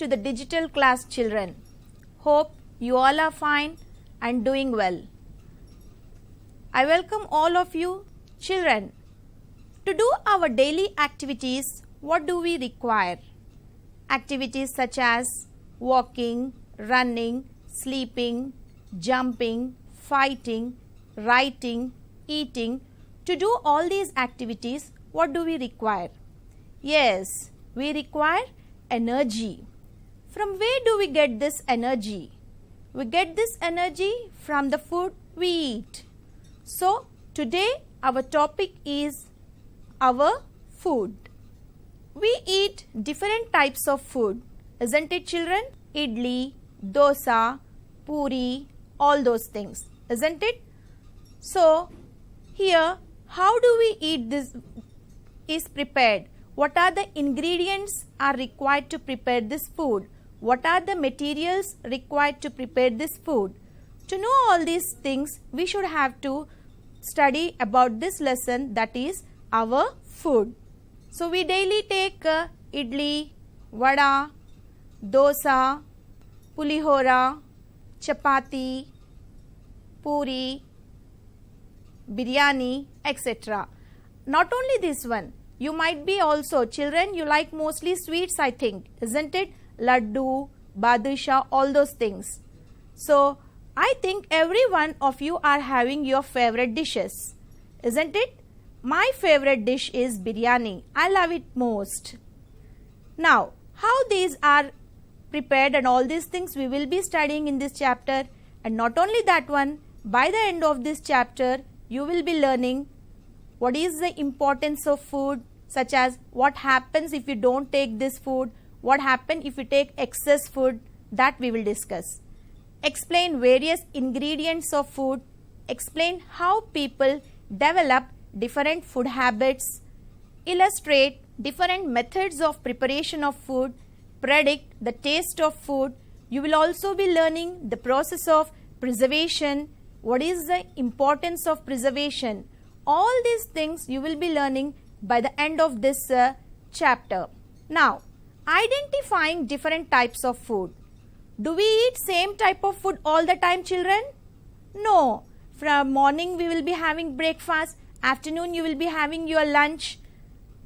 to the digital class, children. Hope you all are fine and doing well. I welcome all of you, children. To do our daily activities, what do we require? Activities such as walking, running, sleeping, jumping, fighting, writing, eating. To do all these activities, what do we require? Yes, we require energy. From where do we get this energy? We get this energy from the food we eat. So, today our topic is our food. We eat different types of food, isn't it, children? Idli, dosa, puri, all those things, isn't it? So, here, how do we eat this is prepared? What are the ingredients are required to prepare this food? What are the materials required to prepare this food? To know all these things, we should have to study about this lesson, that is our food. So, we daily take idli, vada, dosa, pulihora, chapati, puri, biryani, etc. Not only this one, you might be also, children, you like mostly sweets, I think, isn't it? Laddu, badusha, all those things. So, I think every one of you are having your favorite dishes, isn't it? My favorite dish is biryani. I love it most. Now, how these are prepared and all these things we will be studying in this chapter. And not only that one, by the end of this chapter, you will be learning what is the importance of food, such as what happens if you don't take this food, what happens if you take excess food, that we will discuss. Explain various ingredients of food, explain how people develop different food habits, illustrate different methods of preparation of food, predict the taste of food. You will also be learning the process of preservation, what is the importance of preservation. All these things you will be learning by the end of this chapter. Now, identifying different types of food. Do we eat same type of food all the time, children? No. From morning we will be having breakfast, afternoon you will be having your lunch,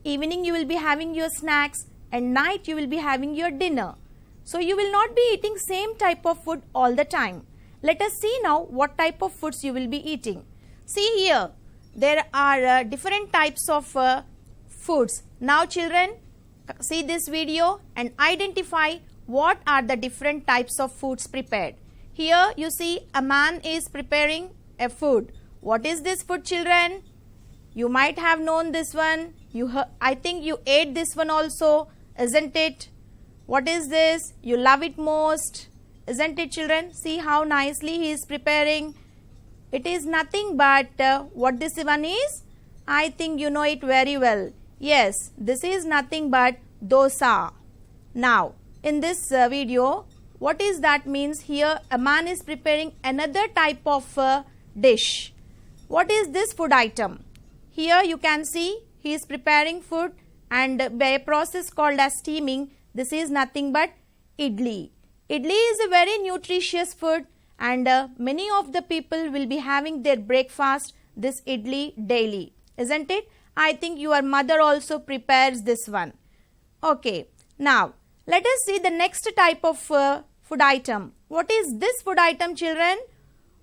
evening you will be having your snacks, and night you will be having your dinner. So, you will not be eating same type of food all the time. Let us see now what type of foods you will be eating. See here, there are different types of foods. Now, children, see this video and identify what are the different types of foods prepared. Here you see a man is preparing a food. What is this food, children? You might have known this one. I think you ate this one also, isn't it? What is this? You love it most, isn't it, children? See how nicely he is preparing. It is nothing but what this one is? I think you know it very well. Yes, this is nothing but dosa. Now, in this video, what is that means? Here a man is preparing another type of dish. What is this food item? Here you can see he is preparing food, and by a process called as steaming, this is nothing but idli. Idli is a very nutritious food, and many of the people will be having their breakfast this idli daily, isn't it? I think your mother also prepares this one. Okay, now let us see the next type of food item. What is this food item, children?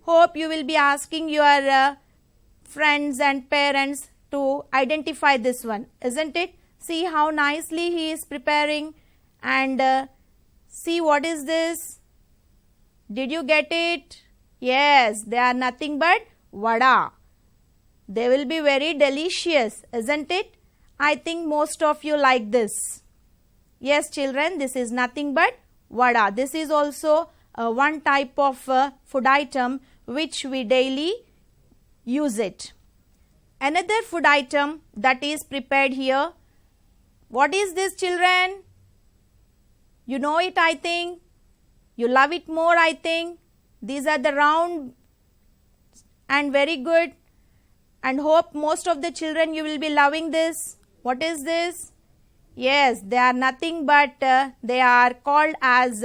Hope you will be asking your friends and parents to identify this one, isn't it? See how nicely he is preparing, and see what is this? Did you get it? Yes, they are nothing but vada. They will be very delicious, isn't it? I think most of you like this. Yes, children, this is nothing but vada. This is also one type of food item which we daily use it. Another food item that is prepared here. What is this, children? You know it, I think. You love it more, I think. These are the round and very good, and hope most of the children you will be loving this. What is this? Yes, they are nothing but they are called as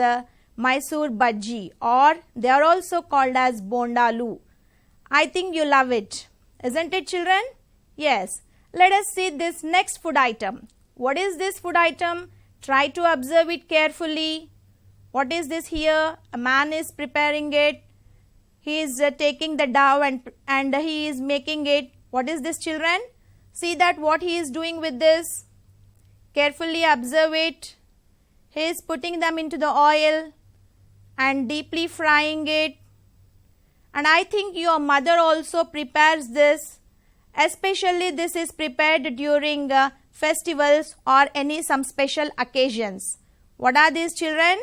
Mysore bhaji, or they are also called as bondalu. I think you love it, isn't it, children? Yes. Let us see this next food item. What is this food item? Try to observe it carefully. What is this here? A man is preparing it. He is taking the dough and he is making it. What is this, children? See that what he is doing with this. Carefully observe it. He is putting them into the oil and deeply frying it. And I think your mother also prepares this. Especially this is prepared during festivals or some special occasions. What are these, children?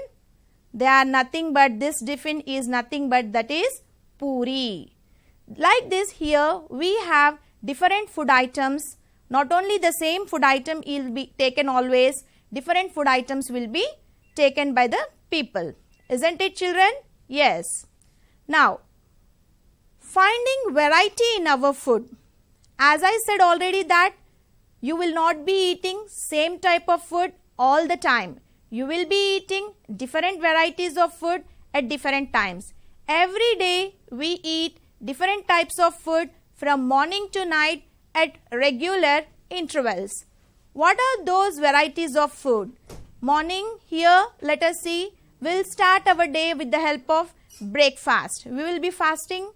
They are nothing but, this tiffin is nothing but, that is puri. Like this here we have different food items. Not only the same food item will be taken always, different food items will be taken by the people. Isn't it, children? Yes. Now, finding variety in our food. As I said already that you will not be eating same type of food all the time. You will be eating different varieties of food at different times. Every day we eat different types of food from morning to night at regular intervals. What are those varieties of food? Morning, here let us see, we'll start our day with the help of breakfast. We will be fasting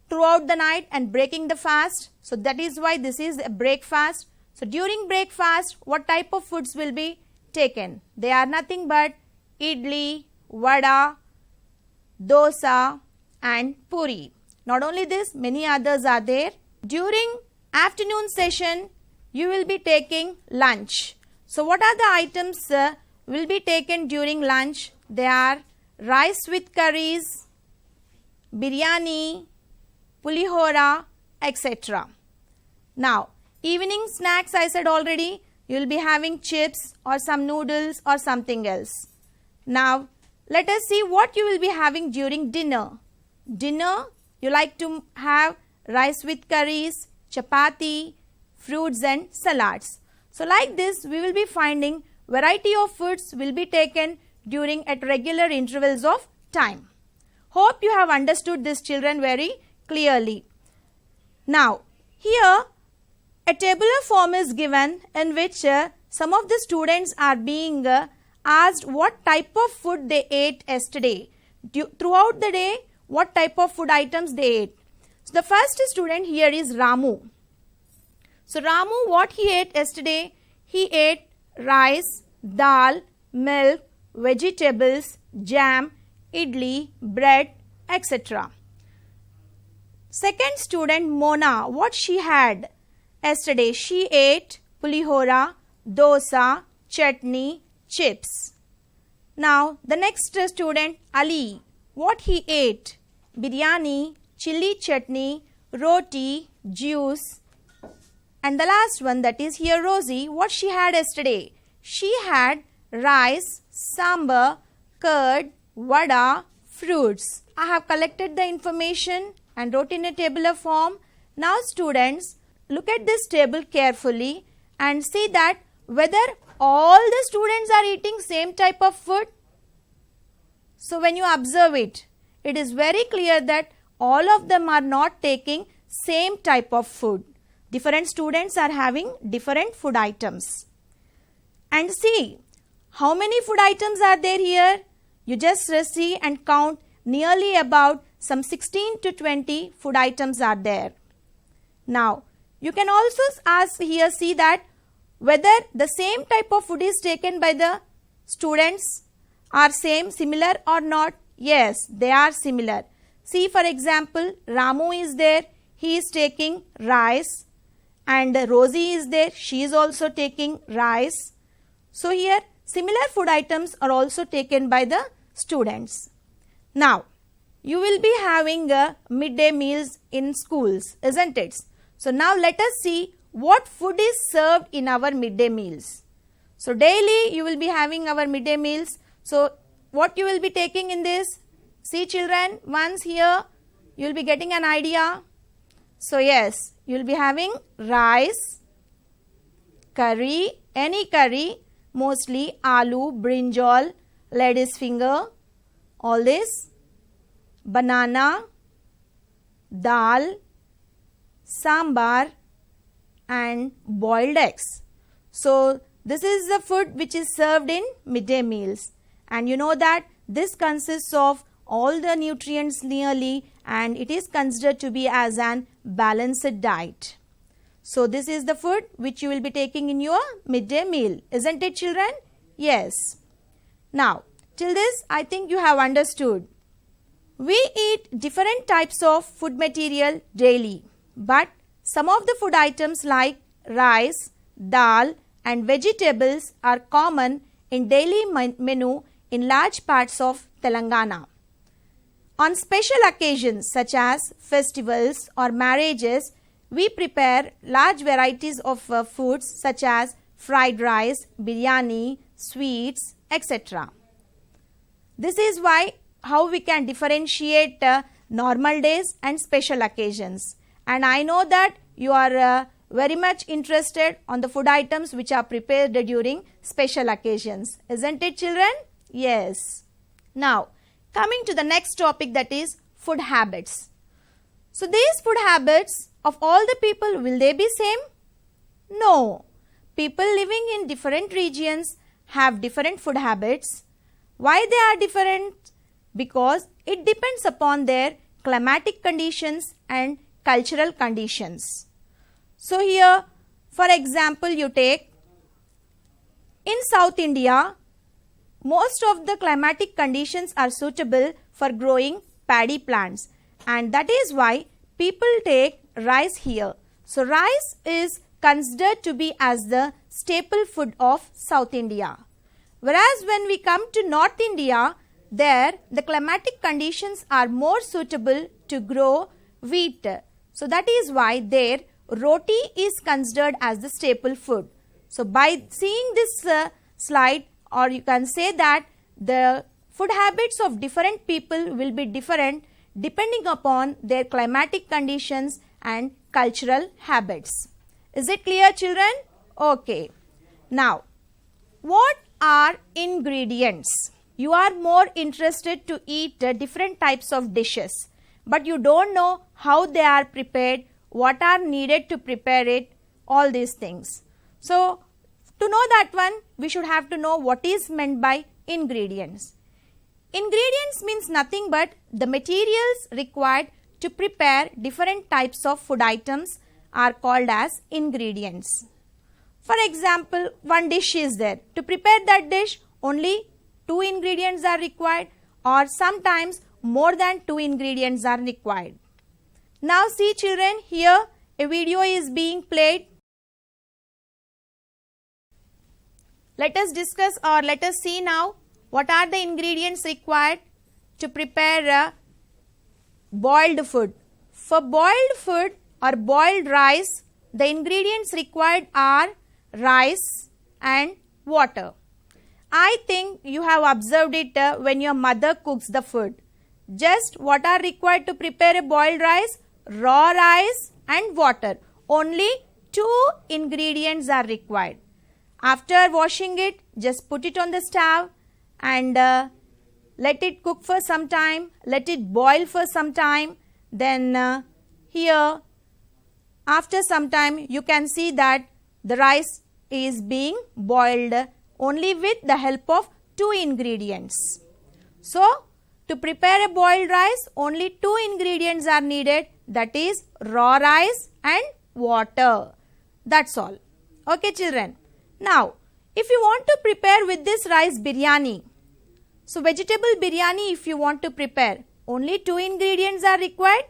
throughout the night and breaking the fast. So that is why this is a breakfast. So during breakfast, what type of foods will be taken? They are nothing but idli, vada, dosa and puri. Not only this, many others are there. During afternoon session, you will be taking lunch. So what are the items will be taken during lunch? They are rice with curries, biryani, pulihora, etc. Now, evening snacks, I said already, you will be having chips or some noodles or something else. Now, let us see what you will be having during dinner. Dinner, you like to have rice with curries, chapati, fruits and salads. So, like this, we will be finding variety of foods will be taken during at regular intervals of time. Hope you have understood this, children, very clearly. Now, here a tabular form is given in which some of the students are being asked what type of food they ate yesterday. Throughout the day, what type of food items they ate. So, the first student here is Ramu. So, Ramu, what he ate yesterday? He ate rice, dal, milk, vegetables, jam, idli, bread, etc. Second student Mona, what she had yesterday? She ate pulihora, dosa, chutney, chips. Now the next student Ali, what he ate? Biryani, chili chutney, roti, juice. And the last one, that is here Rosie, what she had yesterday? She had rice, sambar, curd, vada, fruits. I have collected the information and wrote in a tabular form. Now students, look at this table carefully and see that whether all the students are eating same type of food. So when you observe it, it is very clear that all of them are not taking same type of food. Different students are having different food items. And see, how many food items are there here? You just see and count, nearly about some 16 to 20 food items are there. Now, you can also ask here, see that whether the same type of food is taken by the students are similar or not. Yes, they are similar. See, for example, Ramu is there, he is taking rice, and Rosie is there, she is also taking rice. So here similar food items are also taken by the students. Now, you will be having midday meals in schools, isn't it? So now let us see what food is served in our midday meals. So daily you will be having our midday meals. So what you will be taking in this? See children, once here you will be getting an idea. So yes, you will be having rice, curry, any curry, mostly aloo, brinjal, lady's finger, all this, banana, dal, sambar and boiled eggs. So this is the food which is served in midday meals, and you know that this consists of all the nutrients nearly, and it is considered to be as an balanced diet. So this is the food which you will be taking in your midday meal, isn't it, children? Yes. Now till this I think you have understood. We eat different types of food material daily, but some of the food items like rice, dal and vegetables are common in daily menu in large parts of Telangana. On special occasions such as festivals or marriages, we prepare large varieties of foods such as fried rice, biryani, sweets, etc. This is how we can differentiate normal days and special occasions. And I know that you are very much interested on the food items which are prepared during special occasions, isn't it, children? Yes. Now coming to the next topic, that is food habits. So these food habits of all the people, will they be same? No. People living in different regions have different food habits. Why they are different? Because it depends upon their climatic conditions and cultural conditions. So here, for example, you take in South India, most of the climatic conditions are suitable for growing paddy plants, and that is why people take rice here. So rice is considered to be as the staple food of South India. Whereas when we come to North India, there the climatic conditions are more suitable to grow wheat. So that is why there roti is considered as the staple food. So by seeing this slide, or you can say that the food habits of different people will be different depending upon their climatic conditions and cultural habits. Is it clear, children? Okay. Now, what are ingredients? You are more interested to eat different types of dishes, but you don't know how they are prepared, what are needed to prepare it, all these things. So, to know that one, we should have to know what is meant by ingredients. Ingredients means nothing but the materials required to prepare different types of food items are called as ingredients. For example, one dish is there. To prepare that dish, only 2 ingredients are required, or sometimes more than 2 ingredients are required. Now see, children, here a video is being played. Let us discuss, or let us see now what are the ingredients required to prepare boiled food. For boiled food or boiled rice, the ingredients required are rice and water. I think you have observed it when your mother cooks the food. Just what are required to prepare a boiled rice? Raw rice and water. Only 2 ingredients are required. After washing it, just put it on the stove and let it cook for some time, let it boil for some time. Then here, after some time, you can see that the rice is being boiled only with the help of 2 ingredients. So, to prepare a boiled rice, only 2 ingredients are needed, that is raw rice and water. That's all. Okay, children. Now, if you want to prepare with this rice biryani, so vegetable biryani if you want to prepare, only 2 ingredients are required?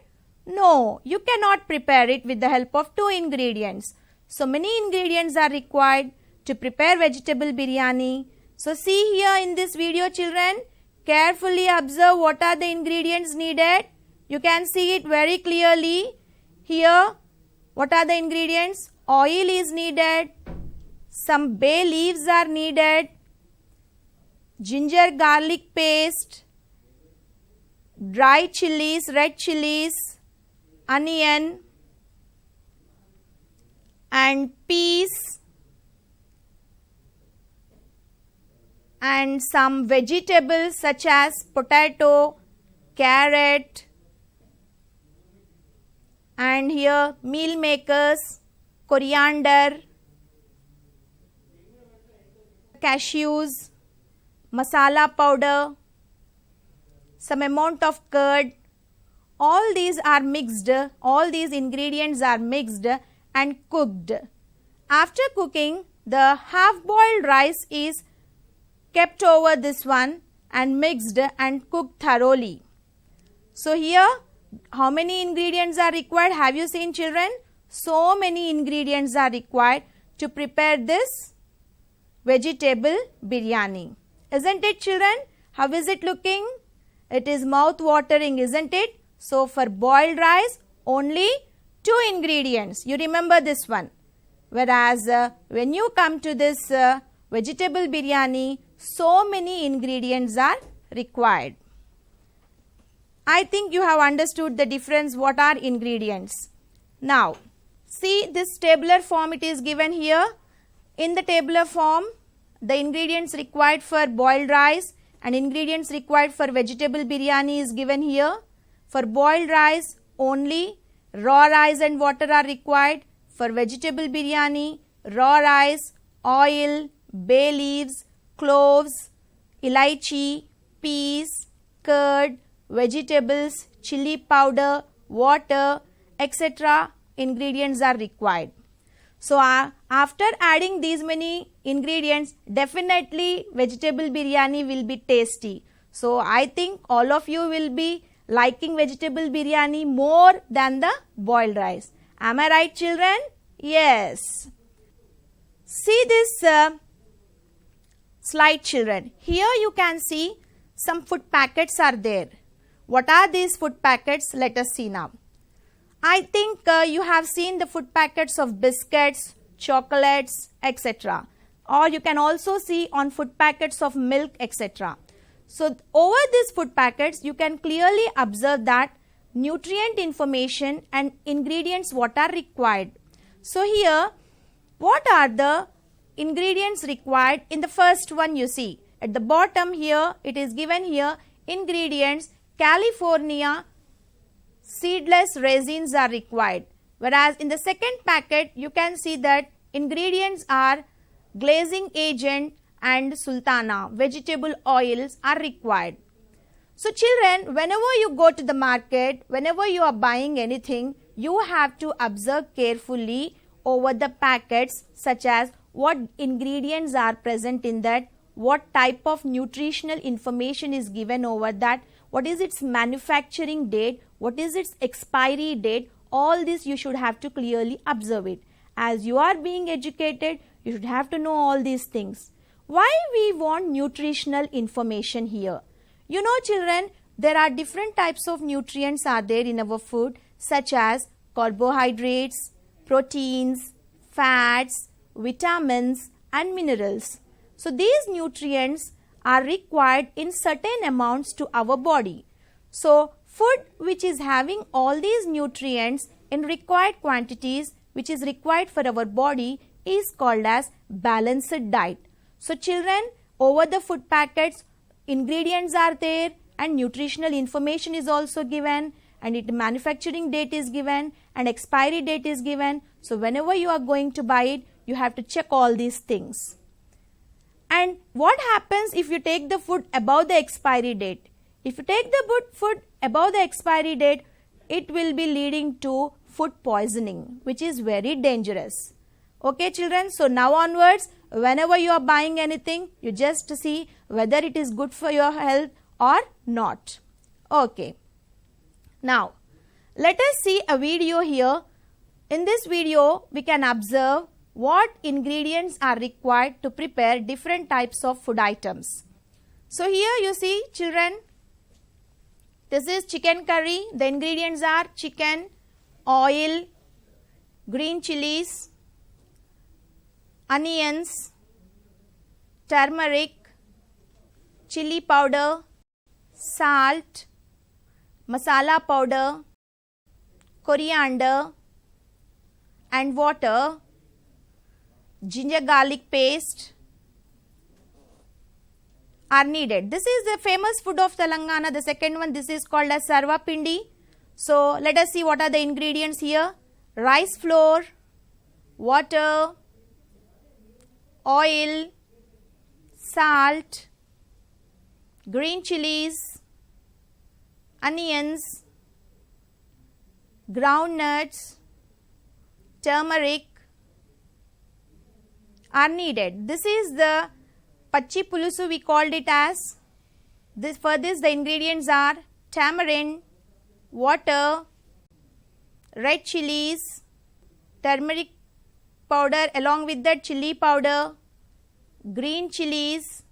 No, you cannot prepare it with the help of 2 ingredients. So many ingredients are required to prepare vegetable biryani. So see here in this video, children, carefully observe what are the ingredients needed. You can see it very clearly. Here, what are the ingredients? Oil is needed. Some bay leaves are needed. Ginger garlic paste. Dry chilies, red chilies. Onion. And peas. and some vegetables such as potato, carrot, and here meal makers, coriander, cashews, masala powder, some amount of curd. All these are mixed, all these ingredients are mixed and cooked. After cooking, the half boiled rice is kept over this one and mixed and cooked thoroughly. So here how many ingredients are required? Have you seen, children? So many ingredients are required to prepare this vegetable biryani. Isn't it, children? How is it looking? It is mouth watering, isn't it? So for boiled rice, only 2 ingredients. You remember this one. Whereas when you come to this vegetable biryani, so many ingredients are required. I think you have understood the difference, what are ingredients. Now, see this tabular form it is given here. In the tabular form, the ingredients required for boiled rice and ingredients required for vegetable biryani is given here. For boiled rice, only raw rice and water are required. For vegetable biryani, raw rice, oil, bay leaves, cloves, elaichi, peas, curd, vegetables, chili powder, water, etc. ingredients are required. So after adding these many ingredients, definitely vegetable biryani will be tasty. So I think all of you will be liking vegetable biryani more than the boiled rice. Am I right, children? Yes. See this slide, children. Here you can see some food packets are there. What are these food packets? Let us see now. I think you have seen the food packets of biscuits, chocolates, etc. Or you can also see on food packets of milk, etc. So over these food packets, you can clearly observe that nutrient information and ingredients what are required. So here, what are the ingredients required? In the first one you see, at the bottom here, it is given here, ingredients, California seedless raisins are required. Whereas in the second packet, you can see that ingredients are glazing agent and sultana, vegetable oils are required. So children, whenever you go to the market, whenever you are buying anything, you have to observe carefully over the packets such as what ingredients are present in that, what type of nutritional information is given over that, what is its manufacturing date, what is its expiry date, all this you should have to clearly observe it. As you are being educated, you should have to know all these things. Why we want nutritional information here? You know children, there are different types of nutrients are there in our food such as carbohydrates, proteins, fats, vitamins and minerals. So these nutrients are required in certain amounts to our body. So food which is having all these nutrients in required quantities which is required for our body is called as balanced diet. So children, over the food packets, ingredients are there and nutritional information is also given and its manufacturing date is given and expiry date is given. So whenever you are going to buy it, you have to check all these things. And what happens if you take the food above the expiry date? If you take the food above the expiry date, it will be leading to food poisoning, which is very dangerous. Okay children, so now onwards, whenever you are buying anything, you just see whether it is good for your health or not. Okay. Now, let us see a video here. In this video, we can observe what ingredients are required to prepare different types of food items. So here you see children, this is chicken curry. The ingredients are chicken, oil, green chilies, onions, turmeric, chili powder, salt, masala powder, coriander and water, ginger garlic paste, are needed. This is the famous food of Telangana. The second one, this is called as Sarva Pindi. So let us see what are the ingredients here. Rice flour, water, oil, salt, green chilies, onions, groundnuts, turmeric are needed. This is the Pachi Pulusu, we called it as. For this the ingredients are tamarind, water, red chilies, turmeric powder along with that chili powder, green chilies,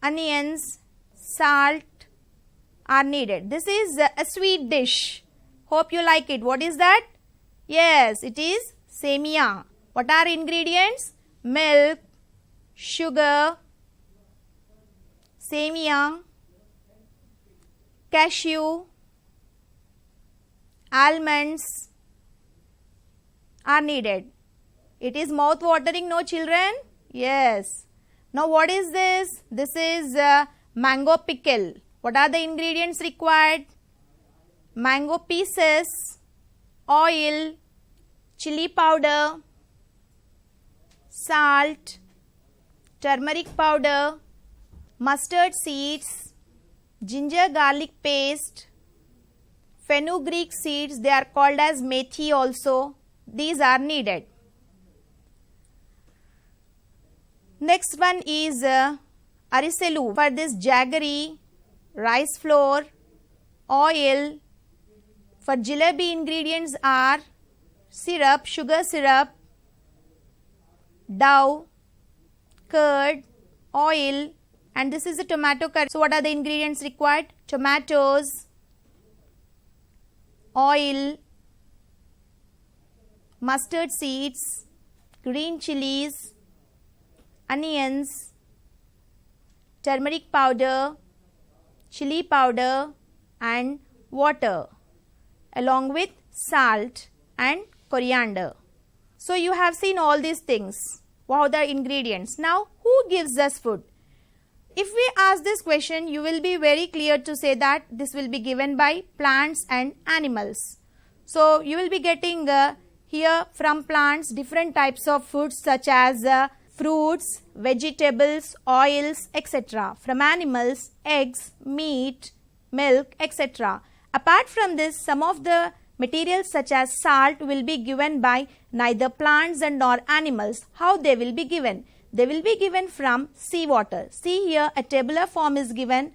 onions, salt are needed. This is a sweet dish. Hope you like it. What is that? Yes, it is semia. What are ingredients? Milk, sugar, semia, cashew, almonds are needed. It is mouth watering, no children? Yes. Now what is this? This is mango pickle. What are the ingredients required? Mango pieces, oil, chili powder, salt, turmeric powder, mustard seeds, ginger garlic paste, fenugreek seeds, they are called as methi also. These are needed. Next one is ariselu. For this jaggery, rice flour, oil. For jalebi ingredients are syrup, sugar syrup, dough, curd, oil, and this is a tomato curry. So what are the ingredients required? Tomatoes, oil, mustard seeds, green chilies, onions, turmeric powder, chili powder and water along with salt and coriander. So you have seen all these things. What are the ingredients? Now who gives us food? If we ask this question, you will be very clear to say that this will be given by plants and animals. So you will be getting here from plants different types of foods such as fruits, vegetables, oils, etc. From animals, eggs, meat, milk, etc. Apart from this, some of the materials such as salt will be given by neither plants and nor animals. How they will be given? They will be given from seawater. See here, a tabular form is given.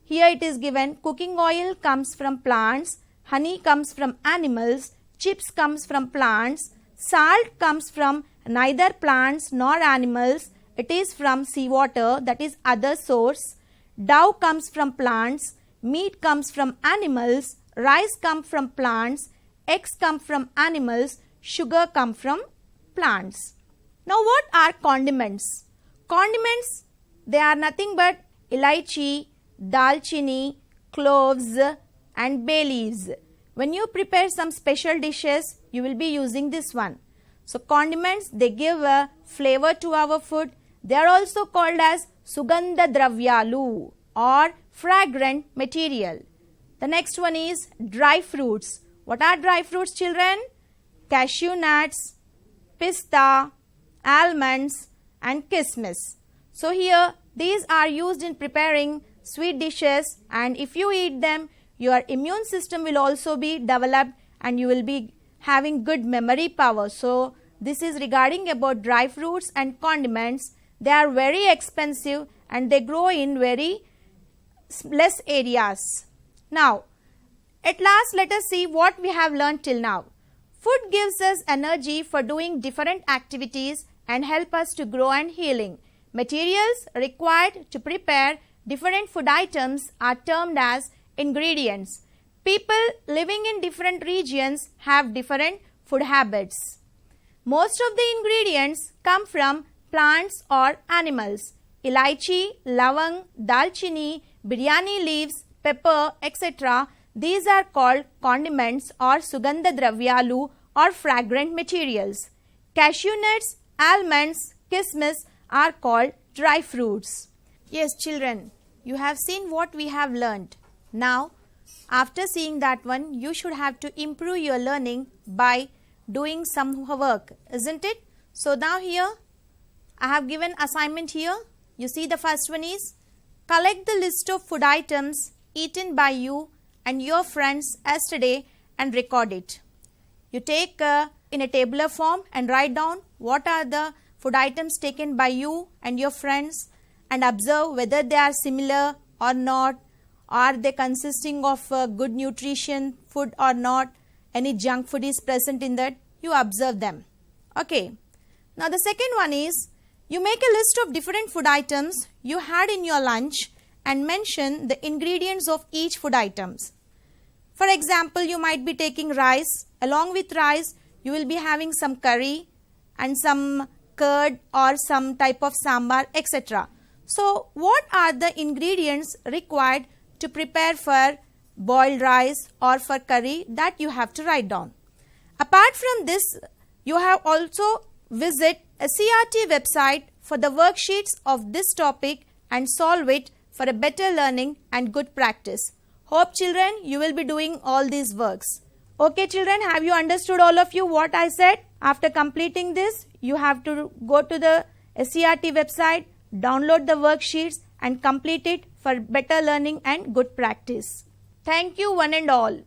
Here it is given cooking oil comes from plants, honey comes from animals, chips comes from plants, salt comes from neither plants nor animals. It is from seawater, that is other source. Dough comes from plants, meat comes from animals, rice comes from plants, eggs come from animals, sugar comes from plants. Now what are condiments? Condiments, they are nothing but elaichi, dalchini, cloves and bay leaves. When you prepare some special dishes, you will be using this one. So condiments, they give a flavor to our food. They are also called as sugandha dravyalu or fragrant material. The next one is dry fruits. What are dry fruits, children? Cashew nuts, pista, almonds and kismis. So here these are used in preparing sweet dishes, and if you eat them, your immune system will also be developed and you will be having good memory power. So this is regarding about dry fruits and condiments. They are very expensive and they grow in very less areas. Now, at last let us see what we have learned till now. Food gives us energy for doing different activities and help us to grow and healing. Materials required to prepare different food items are termed as ingredients. People living in different regions have different food habits. Most of the ingredients come from plants or animals. Elaichi, lavang, dalchini, biryani leaves, pepper, etc. These are called condiments or sugandha dravyalu or fragrant materials. Cashew nuts, almonds, kismis are called dry fruits. Yes, children, you have seen what we have learned. Now, after seeing that one, you should have to improve your learning by doing some work, isn't it? So now here, I have given assignment here. You see the first one is, collect the list of food items eaten by you and your friends yesterday and record it. You take in a tabular form and write down what are the food items taken by you and your friends, and observe whether they are similar or not. Are they consisting of good nutrition food or not? Any junk food is present in that? You observe them. Okay. Now the second one is, you make a list of different food items you had in your lunch and mention the ingredients of each food items. For example, you might be taking rice. Along with rice, you will be having some curry and some curd or some type of sambar, etc. So, what are the ingredients required to prepare for boiled rice or for curry, that you have to write down. Apart from this, you have also visit a CRT website for the worksheets of this topic and solve it for a better learning and good practice. Hope children, you will be doing all these works. Okay children, have you understood all of you what I said? After completing this, you have to go to the CRT website, download the worksheets and complete it for better learning and good practice. Thank you one and all.